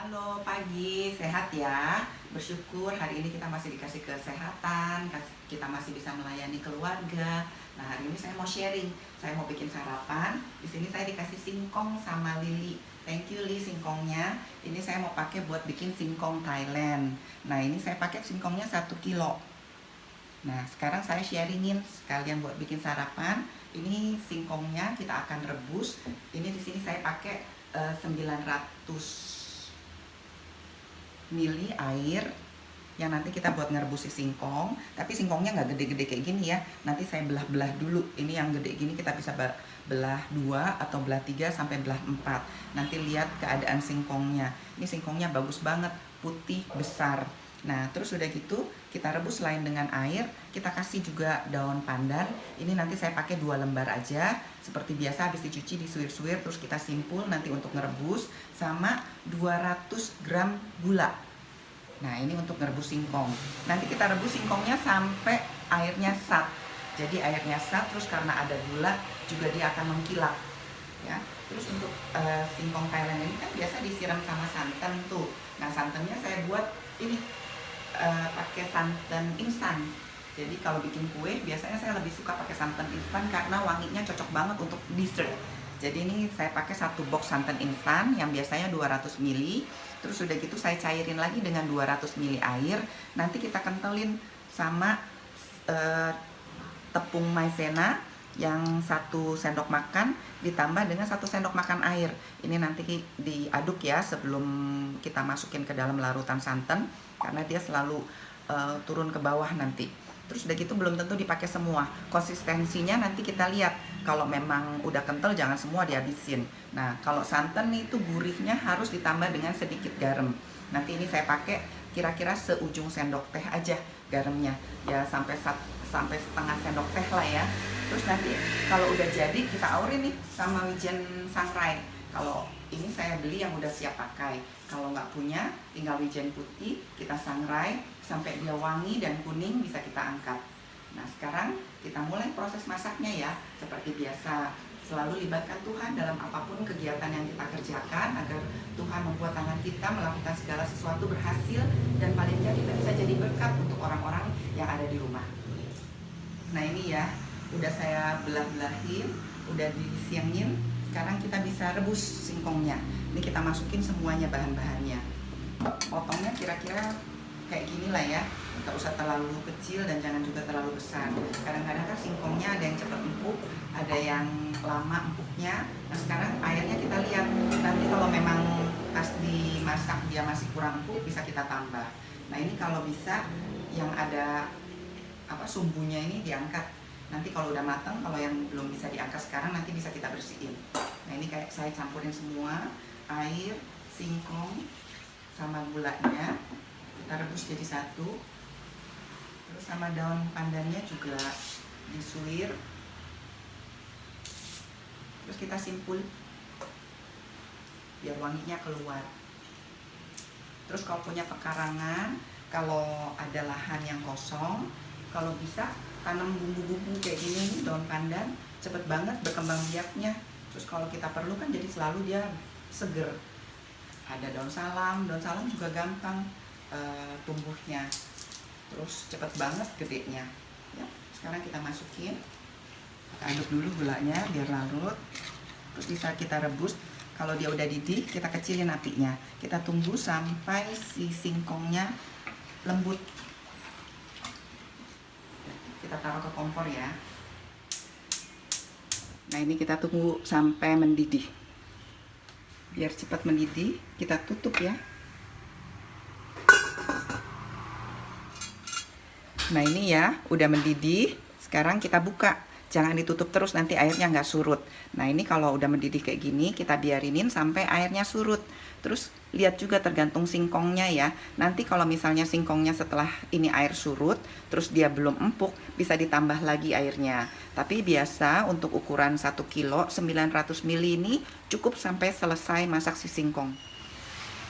Halo, pagi, sehat ya? Bersyukur hari ini kita masih dikasih kesehatan, kita masih bisa melayani keluarga. Nah, hari ini saya mau sharing, saya mau bikin sarapan. Di sini saya dikasih singkong sama lili. Thank you Li singkongnya. Ini saya mau pakai buat bikin singkong Thailand. Nah, ini saya pakai singkongnya 1 kilo. Nah, sekarang saya sharingin sekalian buat bikin sarapan. Ini singkongnya kita akan rebus. Ini di sini saya pakai 900 mili air yang nanti kita buat ngerebus si singkong. Tapi singkongnya nggak gede-gede kayak gini ya, nanti saya belah-belah dulu. Ini yang gede gini kita bisa belah 2 atau belah 3 sampai belah 4. Nanti lihat keadaan singkongnya. Ini singkongnya bagus banget, putih, besar. Nah, terus udah gitu kita rebus lain dengan air. Kita kasih juga daun pandan. Ini nanti saya pakai 2 lembar aja. Seperti biasa habis dicuci, disuir-suir, terus kita simpul nanti untuk ngerebus. Sama 200 gram gula. Nah, ini untuk ngerebus singkong. Nanti kita rebus singkongnya sampai airnya sat. Jadi airnya sat, terus karena ada gula juga dia akan mengkilap ya. Terus untuk singkong Thailand ini kan biasa disiram sama santan tuh. Nah, santannya saya buat ini pakai santan instan. Jadi kalau bikin kue biasanya saya lebih suka pakai santan instan karena wanginya cocok banget untuk dessert. Jadi ini saya pakai 1 box santan instan yang biasanya 200 ml. Terus udah gitu saya cairin lagi dengan 200 ml air. Nanti kita kentelin sama tepung maizena yang 1 sendok makan ditambah dengan 1 sendok makan air. Ini nanti diaduk ya sebelum kita masukin ke dalam larutan santan karena dia selalu turun ke bawah nanti. Terus udah gitu belum tentu dipakai semua. Konsistensinya nanti kita lihat. Kalau memang udah kental jangan semua dihabisin. Nah, kalau santan itu gurihnya harus ditambah dengan sedikit garam. Nanti ini saya pakai kira-kira seujung sendok teh aja garamnya. Ya sampai setengah sendok teh lah ya. Terus nanti kalau udah jadi kita aurin nih sama wijen sangrai. Kalau ini saya beli yang udah siap pakai. Kalau nggak punya, tinggal wijen putih kita sangrai sampai dia wangi dan kuning, bisa kita angkat. Nah, sekarang kita mulai proses masaknya ya. Seperti biasa, selalu libatkan Tuhan dalam apapun kegiatan yang kita kerjakan agar Tuhan membuat tangan kita melakukan segala sesuatu berhasil dan paling tidak kita bisa jadi berkat untuk orang-orang yang ada di rumah. Nah, ini ya, udah saya belah-belahin, udah disiangin. Sekarang kita bisa rebus singkongnya. Ini kita masukin semuanya bahan-bahannya. Potongnya kira-kira kayak gini lah ya, nggak usah terlalu kecil dan jangan juga terlalu besar. Kadang-kadang kan singkongnya ada yang cepat empuk, ada yang lama empuknya. Nah, sekarang airnya kita lihat. Nanti kalau memang pas dimasak dia masih kurang empuk, bisa kita tambah. Nah, ini kalau bisa yang ada sumbunya ini diangkat. Nanti kalau udah matang, kalau yang belum bisa diangkat sekarang nanti bisa kita bersihin. Nah, ini kayak saya campurin semua, air, singkong, sama gulanya. Kita rebus jadi satu. Terus sama daun pandannya juga disuir. Terus kita simpul biar wanginya keluar. Terus kalau punya pekarangan, kalau ada lahan yang kosong, kalau bisa tanam bumbu-bumbu kayak gini, daun pandan cepet banget berkembang biaknya. Terus kalau kita perlu kan jadi selalu dia seger. Ada daun salam juga gampang tumbuhnya, terus cepet banget gedenya ya. Sekarang kita masukin, kita aduk dulu gulanya biar larut. Terus bisa kita rebus. Kalau dia udah didih, kita kecilin apinya. Kita tunggu sampai si singkongnya lembut. Kita taruh ke kompor ya. Nah, ini kita tunggu sampai mendidih. Biar cepat mendidih, kita tutup ya. Nah, ini ya udah mendidih. Sekarang kita buka. Jangan ditutup terus, nanti airnya nggak surut. Nah, ini kalau udah mendidih kayak gini, kita biarinin sampai airnya surut. Terus lihat juga tergantung singkongnya ya. Nanti kalau misalnya singkongnya setelah ini air surut, terus dia belum empuk, bisa ditambah lagi airnya. Tapi biasa untuk ukuran 1 kilo 900 ml ini cukup sampai selesai masak si singkong.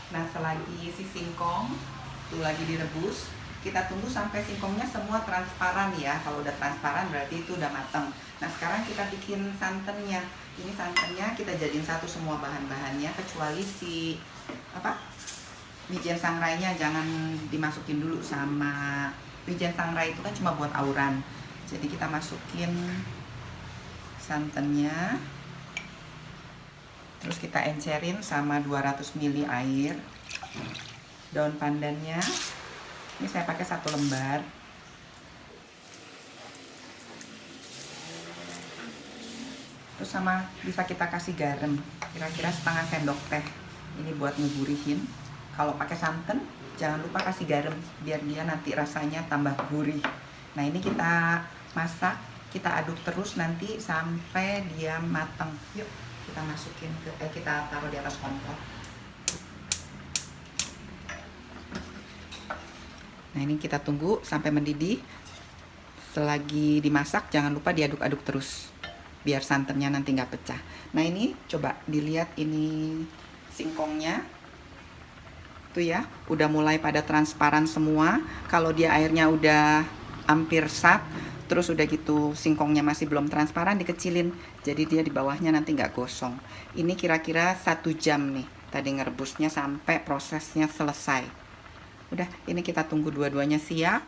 Nah, selagi si singkong tuh lagi direbus, kita tunggu sampai singkongnya semua transparan ya. Kalau udah transparan berarti itu udah matang. Nah, sekarang kita bikin santannya. Ini santannya kita jadiin satu semua bahan-bahannya kecuali si wijen sangrainya jangan dimasukin dulu sama wijen sangrai itu kan cuma buat auran. Jadi kita masukin santannya, terus kita encerin sama 200 ml air. Daun pandannya ini saya pakai 1 lembar. Terus sama bisa kita kasih garam kira-kira setengah sendok teh, ini buat ngegurihin. Kalau pakai santan jangan lupa kasih garam biar dia nanti rasanya tambah gurih. Nah ini kita masak, kita aduk terus nanti sampai dia matang. Yuk kita masukin ke kita taruh di atas kompor. Nah ini kita tunggu sampai mendidih. Selagi dimasak jangan lupa diaduk-aduk terus biar santannya nanti nggak pecah. Nah ini coba dilihat ini singkongnya tuh ya, udah mulai pada transparan semua. Kalau dia airnya udah hampir sat, terus udah gitu singkongnya masih belum transparan, dikecilin. Jadi dia di bawahnya nanti nggak gosong. Ini kira-kira 1 jam nih tadi ngerebusnya sampai prosesnya selesai. Udah, ini kita tunggu dua-duanya siap.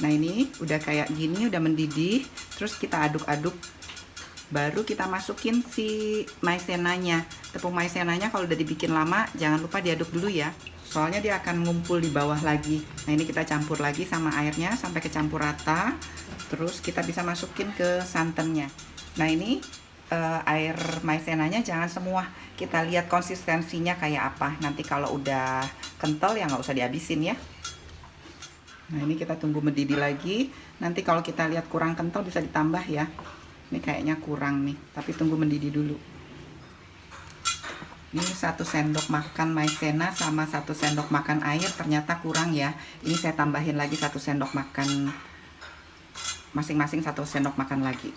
Nah ini udah kayak gini, udah mendidih. Terus kita aduk-aduk. Baru kita masukin si maizenanya. Tepung maizenanya kalau udah dibikin lama jangan lupa diaduk dulu ya, soalnya dia akan ngumpul di bawah lagi. Nah ini kita campur lagi sama airnya sampai kecampur rata. Terus kita bisa masukin ke santannya. Nah ini air maizenanya jangan semua, kita lihat konsistensinya kayak apa. Nanti kalau udah kental ya nggak usah dihabisin ya. Nah ini kita tunggu mendidih lagi. Nanti kalau kita lihat kurang kental bisa ditambah ya. Ini kayaknya kurang nih, tapi tunggu mendidih dulu. Ini 1 sendok makan maizena sama 1 sendok makan air, ternyata kurang ya. Ini saya tambahin lagi 1 sendok makan, masing-masing 1 sendok makan lagi.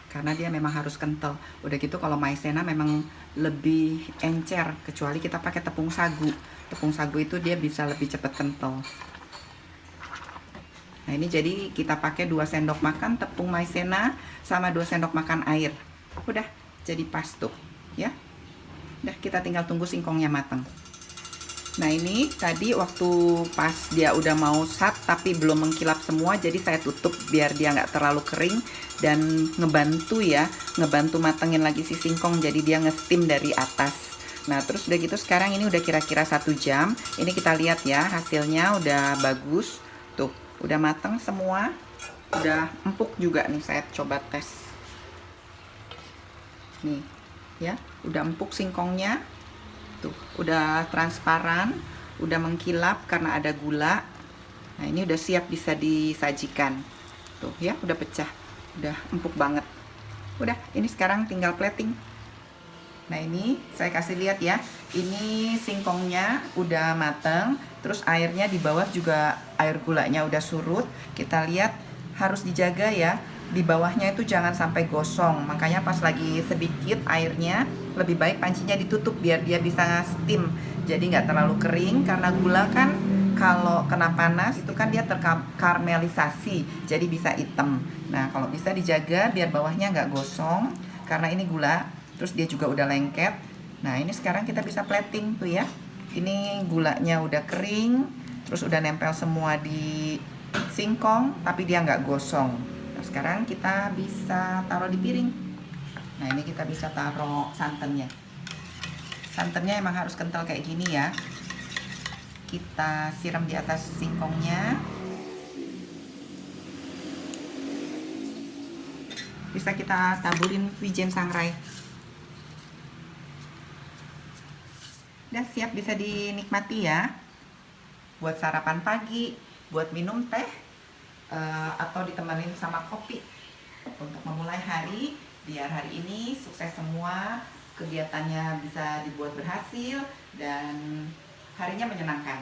Karena dia memang harus kental. Udah gitu kalau maizena memang lebih encer, kecuali kita pakai tepung sagu. Tepung sagu itu dia bisa lebih cepat kental. Nah ini jadi kita pakai 2 sendok makan tepung maizena sama 2 sendok makan air. Udah jadi pas tuh ya. Udah kita tinggal tunggu singkongnya matang. Nah ini tadi waktu pas dia udah mau sat tapi belum mengkilap semua, jadi saya tutup biar dia nggak terlalu kering dan ngebantu matengin lagi si singkong, jadi dia nge-steam dari atas. Nah terus udah gitu sekarang ini udah kira-kira 1 jam. Ini kita lihat ya hasilnya udah bagus tuh, udah matang semua, udah empuk juga nih. Saya coba tes nih ya, udah empuk singkongnya tuh, udah transparan, udah mengkilap karena ada gula. Nah ini udah siap bisa disajikan tuh ya, udah pecah, udah empuk banget. Udah, ini sekarang tinggal plating. Nah ini saya kasih lihat ya, ini singkongnya udah mateng, terus airnya di bawah juga air gulanya udah surut. Kita lihat harus dijaga ya, di bawahnya itu jangan sampai gosong. Makanya pas lagi sedikit airnya, lebih baik pancinya ditutup biar dia bisa steam. Jadi nggak terlalu kering, karena gula kan kalau kena panas itu kan dia terkaramelisasi, jadi bisa hitam. Nah kalau bisa dijaga biar bawahnya nggak gosong, karena ini gula. Terus dia juga udah lengket. Nah ini sekarang kita bisa plating tuh ya. Ini gulanya udah kering, terus udah nempel semua di singkong, tapi dia nggak gosong. Nah sekarang kita bisa taruh di piring. Nah ini kita bisa taruh santannya. Santannya emang harus kental kayak gini ya. Kita siram di atas singkongnya. Bisa kita taburin wijen sangrai. Udah siap bisa dinikmati ya, buat sarapan pagi, buat minum teh, atau ditemenin sama kopi untuk memulai hari, biar hari ini sukses semua, kegiatannya bisa dibuat berhasil dan harinya menyenangkan.